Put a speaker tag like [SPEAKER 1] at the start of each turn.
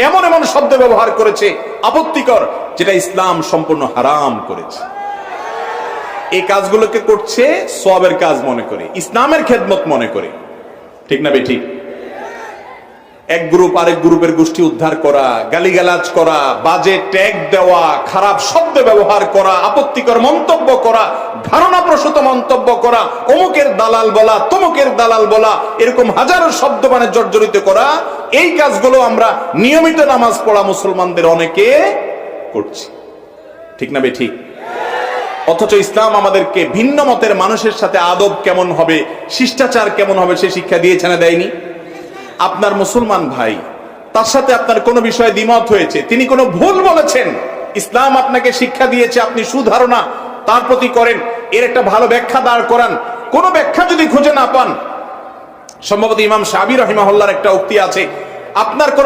[SPEAKER 1] এমন এমন শব্দ ব্যবহার করেছে আপত্তিকর, যেটা ইসলাম সম্পূর্ণ হারাম করেছে। এই কাজগুলোকে করছে সওয়াবের কাজ মনে করে, ইসলামের খেদমত মনে করে। ঠিক না বে ঠিক? এক গ্রুপ আরেক গ্রুপের গোষ্ঠী উদ্ধার করা, গালিগালাজ করা, বাজে ট্যাগ দেওয়া, খারাপ শব্দ ব্যবহার করা, আপত্তিকর মন্তব্য করা, ধারণাপ্রসূত মন্তব্য করা, অমুকের দালাল বলা, তমুকের দালাল বলা, এরকম হাজারো শব্দ মানে জর্জরিত করা, এই কাজগুলো আমরা নিয়মিত নামাজ পড়া মুসলমানদের অনেকে করছি। ঠিক না বে ঠিক? অথচ ইসলাম আমাদেরকে ভিন্ন মতের মানুষের সাথে আদব কেমন হবে, শিষ্টাচার কেমন হবে সে শিক্ষা দিয়েছে না দেয়নি? আপনার মুসলমান ভাই, তার সাথে আপনার কোনো বিষয়ে দ্বিমত হয়েছে, তিনি কোনো ভুল বলেছেন, ইসলাম আপনাকে শিক্ষা দিয়েছে আপনি সুধারণা তার প্রতি করেন, এর একটা ভালো ব্যাখ্যা দাঁড় করান। কোন ব্যাখ্যা যদি খুঁজে না পান, সম্ভবত ইমাম শাফিঈ রাহিমাহুল্লাহর একটা উক্তি আছে, আপনার কোন